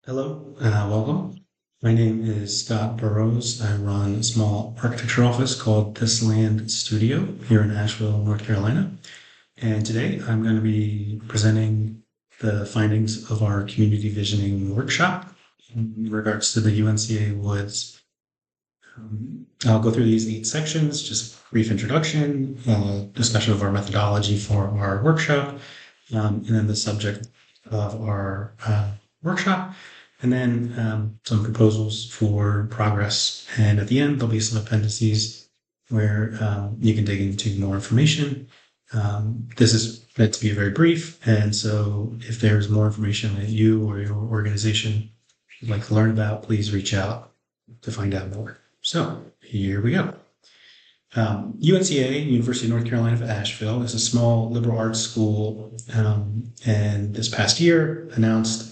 Hello, welcome. My name is Scott Burrows. I run a small architecture office called This Land Studio here in Asheville, North Carolina. And today I'm going to be presenting the findings of our community visioning workshop in regards to the UNCA Woods. I'll go through these 8 sections, just brief introduction, discussion of our methodology for our workshop, and then the subject of our workshop, and then some proposals for progress. And at the end, there'll be some appendices where you can dig into more information. This is meant to be very brief, and so if there's more information that you or your organization would like to learn about, please reach out to find out more. So here we go. UNCA, University of North Carolina of Asheville, is a small liberal arts school, and this past year announced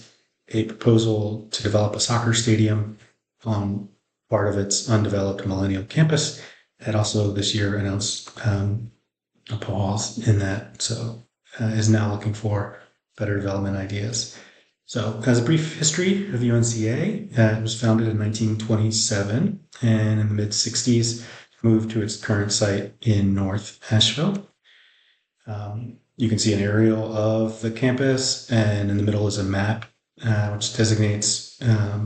a proposal to develop a soccer stadium on part of its undeveloped Millennial campus. It also this year announced a pause in that, so is now looking for better development ideas. So, as a brief history of UNCA, it was founded in 1927, and in the mid-60s moved to its current site in North Asheville. You can see an aerial of the campus, and in the middle is a map which designates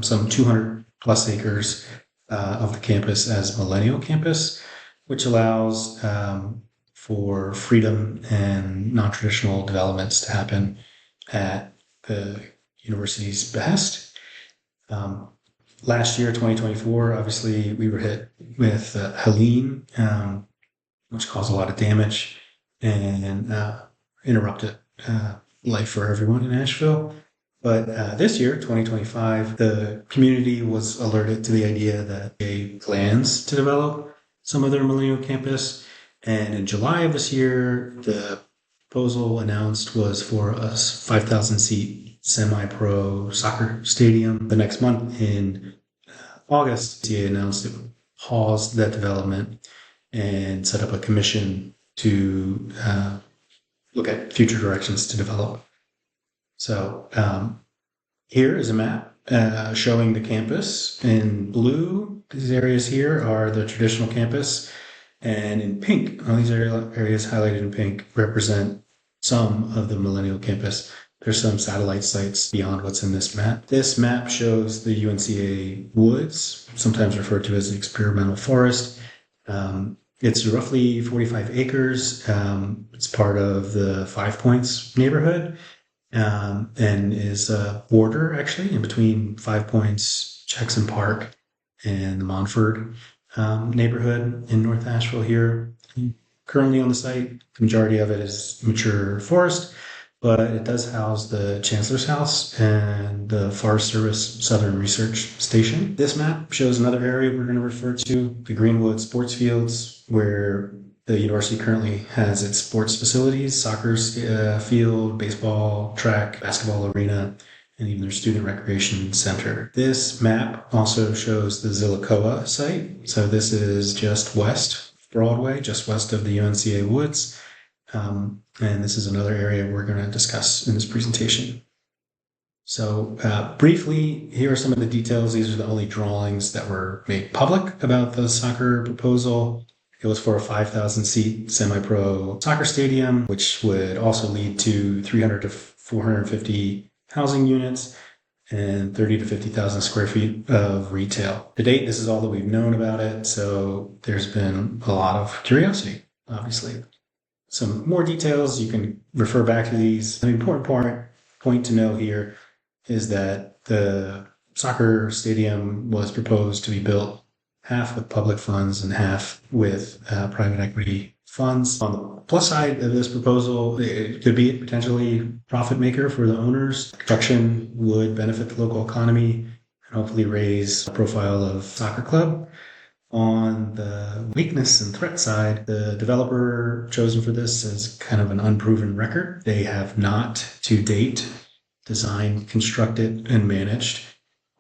some 200 plus acres of the campus as Millennial campus, which allows for freedom and non-traditional developments to happen at the university's behest. Last year, 2024, obviously we were hit with Helene, which caused a lot of damage and interrupted life for everyone in Asheville. But this year, 2025, the community was alerted to the idea that they plans to develop some of their Millennial campus. And in July of this year, the proposal announced was for a 5,000-seat semi-pro soccer stadium. The next month in August, CA announced it paused that development and set up a commission to look at future directions to develop. So here is a map showing the campus. In blue, these areas here are the traditional campus, and in pink, all these areas highlighted in pink represent some of the Millennial campus. There's some satellite sites beyond what's in this map. This map shows the UNCA Woods, sometimes referred to as the experimental forest. It's roughly 45 acres. It's part of the Five Points neighborhood, and is a border actually in between Five Points, Jackson Park, and the Montford neighborhood in North Asheville here. Currently on the site, the majority of it is mature forest, but it does house the Chancellor's House and the Forest Service Southern Research Station. This map shows another area we're going to refer to, the Greenwood Sports Fields, where the university currently has its sports facilities, soccer field, baseball, track, basketball arena, and even their student recreation center. This map also shows the Zillicoa site. So this is just west of Broadway, just west of the UNCA Woods. And this is another area we're going to discuss in this presentation. So briefly, here are some of the details. These are the only drawings that were made public about the soccer proposal. It was for a 5,000-seat semi-pro soccer stadium, which would also lead to 300 to 450 housing units and 30 to 50,000 square feet of retail. To date, this is all that we've known about it, so there's been a lot of curiosity, obviously. Some more details, you can refer back to these. The important point to know here is that the soccer stadium was proposed to be built half with public funds and half with private equity funds. On the plus side of this proposal, it could be a potentially profit maker for the owners. Construction would benefit the local economy and hopefully raise the profile of soccer club. On the weakness and threat side, the developer chosen for this is kind of an unproven record. They have not, to date, designed, constructed, and managed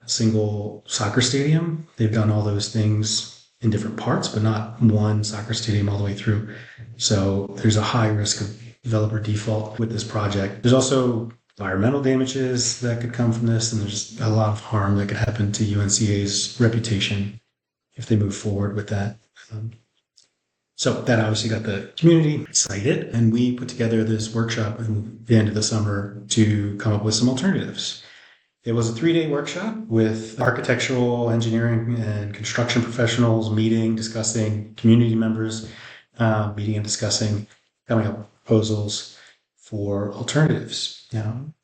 a single soccer stadium. They've done all those things in different parts, but not one soccer stadium all the way through. So there's a high risk of developer default with this project. There's also environmental damages that could come from this, and there's a lot of harm that could happen to UNCA's reputation if they move forward with that. So that obviously got the community excited, and we put together this workshop at the end of the summer to come up with some alternatives. It was a 3-day workshop with architectural, engineering, and construction professionals meeting, discussing, community members meeting and discussing, coming up with proposals for alternatives.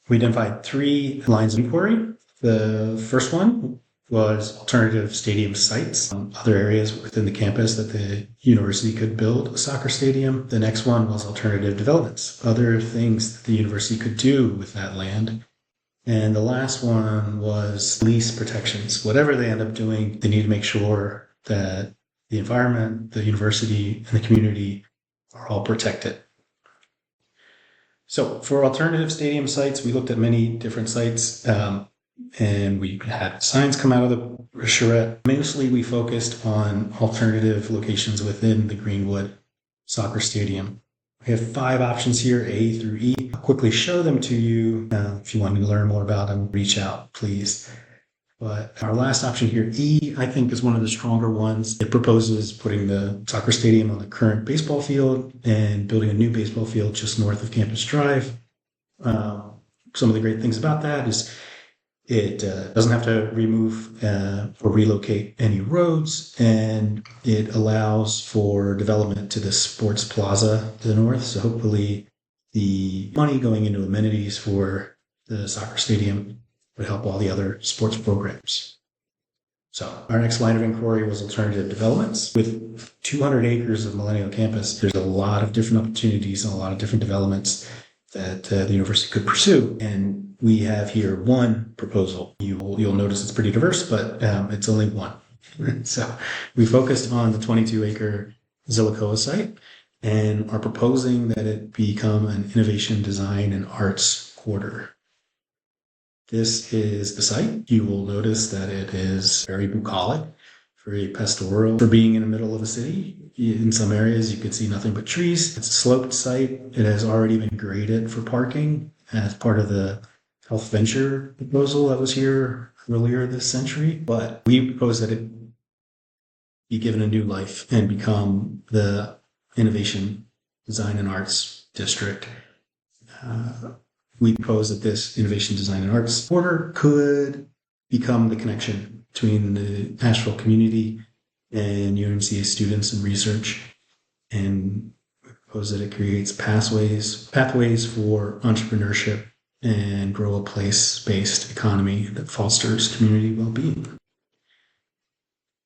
We identified 3 lines of inquiry. The first one was alternative stadium sites, other areas within the campus that the university could build a soccer stadium. The next one was alternative developments, other things that the university could do with that land. And the last one was lease protections. Whatever they end up doing, they need to make sure that the environment, the university, and the community are all protected. So for alternative stadium sites, we looked at many different sites, and we had signs come out of the charrette. Mostly we focused on alternative locations within the Greenwood soccer stadium. We have 5 options here, A through E. I'll quickly show them to you. If you want to learn more about them, reach out, please. But our last option here, E, I think is one of the stronger ones. It proposes putting the soccer stadium on the current baseball field and building a new baseball field just north of Campus Drive. Some of the great things about that is it doesn't have to remove or relocate any roads, and it allows for development to the sports plaza to the north. So hopefully the money going into amenities for the soccer stadium would help all the other sports programs. So our next line of inquiry was alternative developments. With 200 acres of Millennial campus, there's a lot of different opportunities and a lot of different developments that the university could pursue. And we have here one proposal. You'll notice it's pretty diverse, but it's only one. So we focused on the 22-acre Zillicoa site and are proposing that it become an innovation, design, and arts quarter. This is the site. You will notice that it is very bucolic, very pastoral for being in the middle of a city. In some areas, you could see nothing but trees. It's a sloped site. It has already been graded for parking as part of the health venture proposal that was here earlier this century. But we propose that it be given a new life and become the innovation, design, and arts district. We propose that this innovation, design, and arts quarter could become the connection between the Asheville community and UNCA students and research. And we propose that it creates pathways for entrepreneurship and grow a place-based economy that fosters community well-being.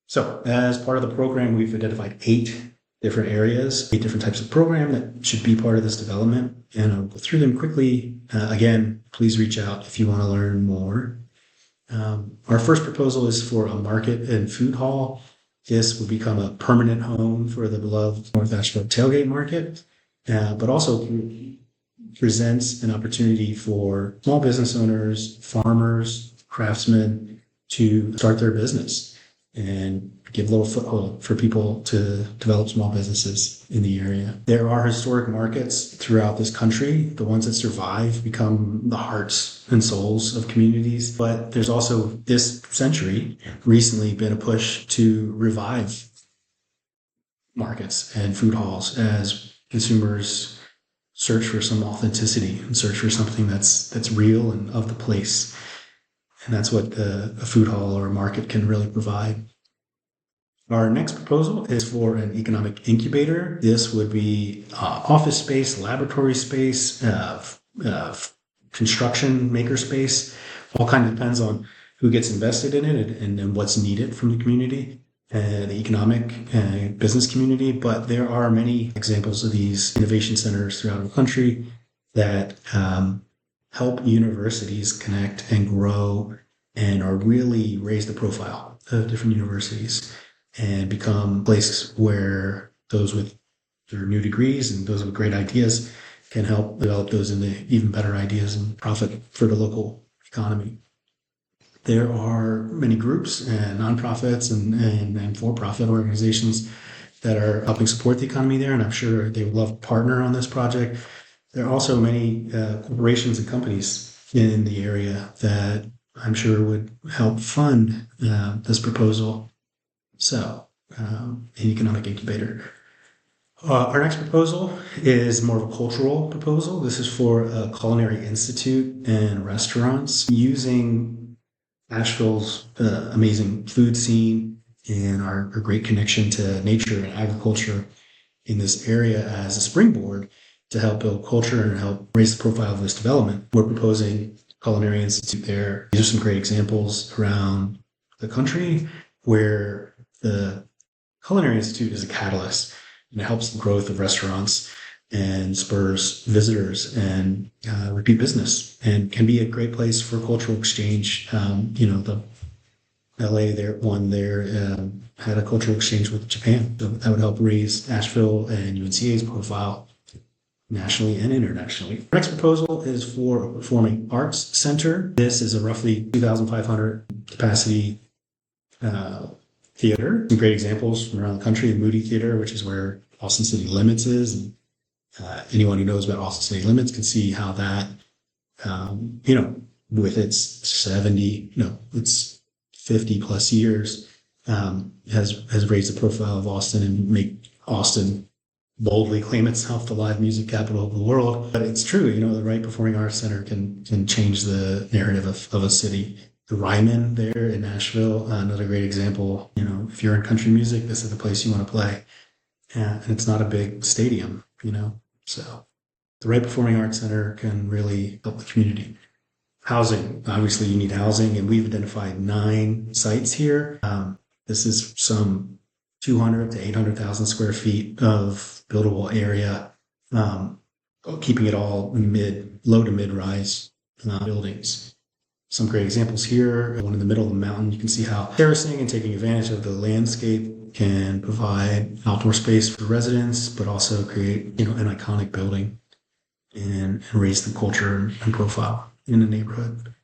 So as part of the program, we've identified 8 different areas, 8 different types of program that should be part of this development. And I'll go through them quickly. Again, please reach out if you want to learn more. Our first proposal is for a market and food hall. This would become a permanent home for the beloved North Asheville tailgate market, but also presents an opportunity for small business owners, farmers, craftsmen to start their business and give a little foothold for people to develop small businesses in the area. There are historic markets throughout this country. The ones that survive become the hearts and souls of communities. But there's also this century recently been a push to revive markets and food halls as consumers search for some authenticity and search for something that's real and of the place. And that's what a food hall or a market can really provide. Our next proposal is for an economic incubator. This would be office space, laboratory space, construction maker space. All kind of depends on who gets invested in it and what's needed from the community, the economic business community. But there are many examples of these innovation centers throughout the country that help universities connect and grow and are really raise the profile of different universities and become a place where those with their new degrees and those with great ideas can help develop those into even better ideas and profit for the local economy. There are many groups and nonprofits and for-profit organizations that are helping support the economy there, and I'm sure they would love to partner on this project. There are also many corporations and companies in the area that I'm sure would help fund this proposal. So, an economic incubator. Our next proposal is more of a cultural proposal. This is for a culinary institute and restaurants using Asheville's amazing food scene and our great connection to nature and agriculture in this area as a springboard to help build culture and help raise the profile of this development. We're proposing Culinary Institute there. These are some great examples around the country where the Culinary Institute is a catalyst and it helps the growth of restaurants and spurs visitors and repeat business and can be a great place for cultural exchange. The LA had a cultural exchange with Japan. So that would help raise Asheville and UNCA's profile nationally and internationally. Our next proposal is for a performing arts center. This is a roughly 2,500 capacity theater. Some great examples from around the country. The Moody Theater, which is where Austin City Limits is. And, anyone who knows about Austin City Limits can see how that, with its it's 50 plus years, has raised the profile of Austin and make Austin boldly claim itself the live music capital of the world. But it's true, the right performing arts center can change the narrative of a city. The Ryman there in Nashville, another great example. If you're in country music, this is the place you want to play. And it's not a big stadium, So the right performing arts center can really help the community. Housing, obviously you need housing, and we've identified 9 sites here. This is some 200 to 800,000 square feet of buildable area, keeping it all low to mid-rise buildings. Some great examples here. One in the middle of the mountain, you can see how terracing and taking advantage of the landscape can provide outdoor space for residents, but also create, an iconic building and raise the culture and profile in the neighborhood.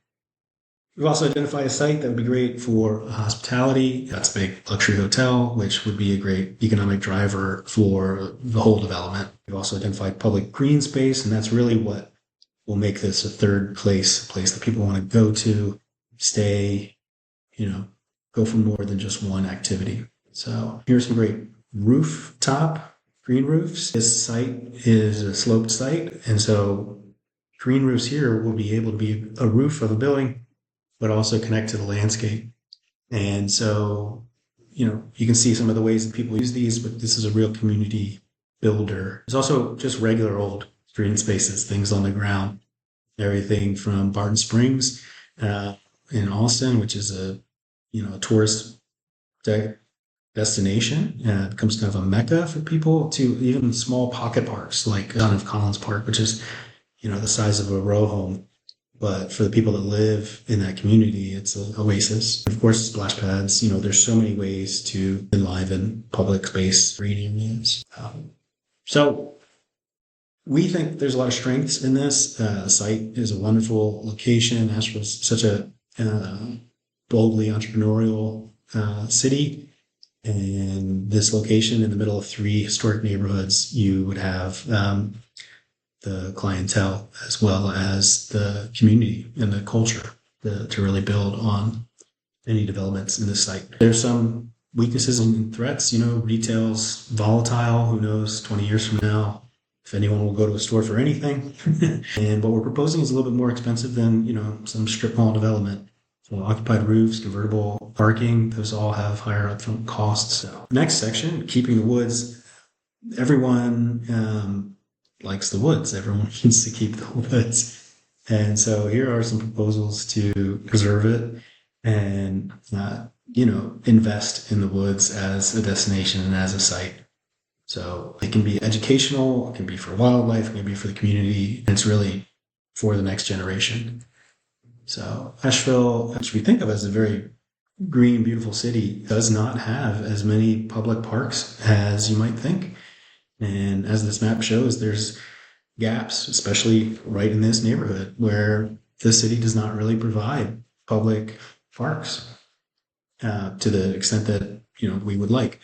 We've also identified a site that would be great for hospitality. That's a big luxury hotel, which would be a great economic driver for the whole development. We've also identified public green space, and that's really what will make this a third place, a place that people want to go to, stay, go for more than just one activity. So here's some great rooftop green roofs. This site is a sloped site, and so green roofs here will be able to be a roof of a building, but also connect to the landscape. And so, you can see some of the ways that people use these, but this is a real community builder. There's also just regular old green spaces, things on the ground, everything from Barton Springs in Austin, which is a tourist destination. It becomes kind of a mecca for people, to even small pocket parks like John F. Collins Park, which is the size of a row home. But for the people that live in that community, it's an oasis. Of course, splash pads. There's so many ways to enliven public space, green areas. So we think there's a lot of strengths in this. The site is a wonderful location. Asheville's such a boldly entrepreneurial city. And this location in the middle of 3 historic neighborhoods, you would have the clientele as well as the community and the culture to really build on any developments in this site. There's some weaknesses and threats. Retail's volatile. Who knows, 20 years from now, if anyone will go to a store for anything. And what we're proposing is a little bit more expensive than, some strip mall development. So occupied roofs, convertible parking, those all have higher upfront costs. So next section, keeping the woods. Everyone likes the woods. Everyone needs to keep the woods. And so here are some proposals to preserve it and, invest in the woods as a destination and as a site. So it can be educational, it can be for wildlife, it can be for the community. And it's really for the next generation. So Asheville, which we think of as a very green, beautiful city, does not have as many public parks as you might think. And as this map shows, there's gaps, especially right in this neighborhood, where the city does not really provide public parks to the extent that we would like.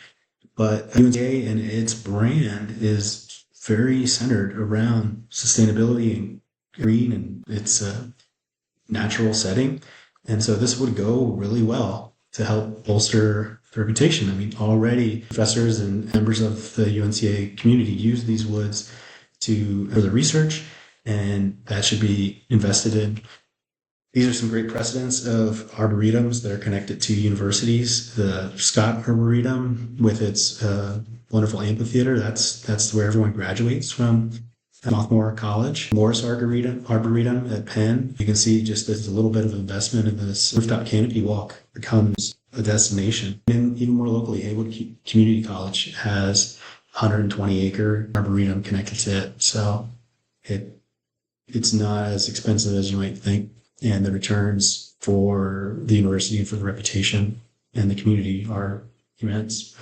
But UNCA and its brand is very centered around sustainability and green, and it's natural setting. And so this would go really well to help bolster the reputation. I mean, already professors and members of the UNCA community use these woods for the research, and that should be invested in. These are some great precedents of arboretums that are connected to universities. The Scott Arboretum, with its wonderful amphitheater, that's where everyone graduates from Swarthmore College. Morris Arboretum at Penn. You can see just there's a little bit of investment in this rooftop canopy walk becomes a destination. And even more locally, Haywood Community College has 120-acre arboretum connected to it. So it's not as expensive as you might think. And the returns for the university and for the reputation and the community are immense.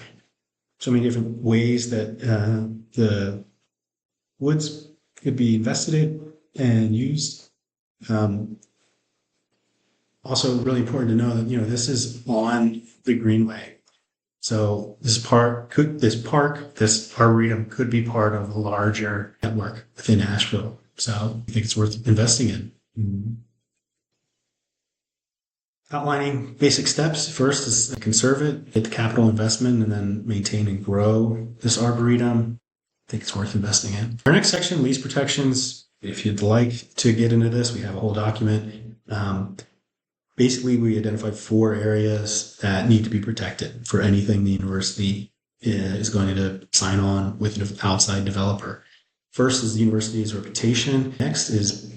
So many different ways that the woods could be invested in and used. Also, really important to know that this is on the Greenway. So this arboretum could be part of a larger network within Asheville. So I think it's worth investing in. Mm-hmm. Outlining basic steps. First is conserve it, get the capital investment, and then maintain and grow this arboretum. I think it's worth investing in. Our next section, lease protections. If you'd like to get into this, we have a whole document. Basically, we identified 4 areas that need to be protected for anything the university is going to sign on with an outside developer. First is the university's reputation. Next is,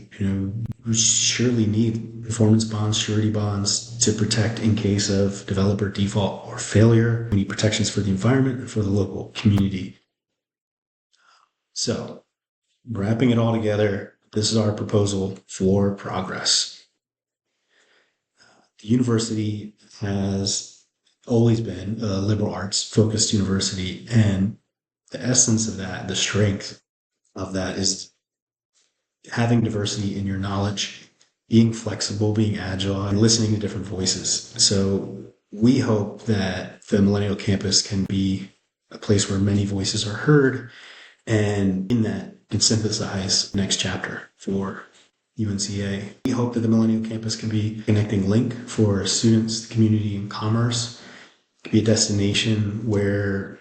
we surely need performance bonds, surety bonds to protect in case of developer default or failure. We need protections for the environment and for the local community. So, wrapping it all together, this is our proposal for progress. The university has always been a liberal arts focused university, and the essence of that, the strength of that, is having diversity in your knowledge, being flexible, being agile, and listening to different voices. So we hope that the Millennial campus can be a place where many voices are heard, and in that can synthesize the next chapter for UNCA. We hope that the Millennial campus can be a connecting link for students, the community, and commerce. It can be a destination where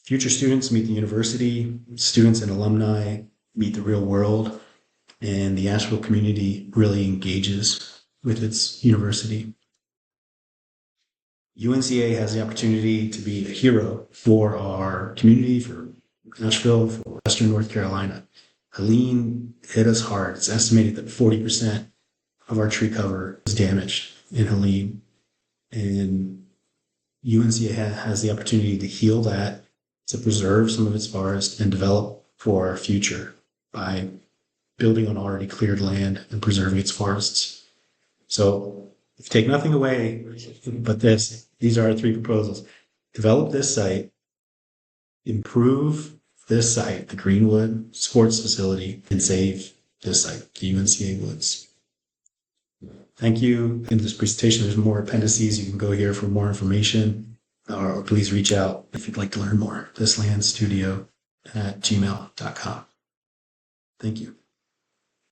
future students meet the university, students and alumni meet the real world, and the Asheville community really engages with its university. UNCA has the opportunity to be a hero for our community, for Asheville, for Western North Carolina. Helene hit us hard. It's estimated that 40% of our tree cover is damaged in Helene, and UNCA has the opportunity to heal that, to preserve some of its forest and develop for our future by building on already cleared land and preserving its forests. So if you take nothing away but these are our 3 proposals. Develop this site, improve this site, the Greenwood Sports Facility, and save this site, the UNCA Woods. Thank you. In this presentation, there's more appendices. You can go here for more information, or please reach out if you'd like to learn more. thislandstudio@gmail.com. Thank you.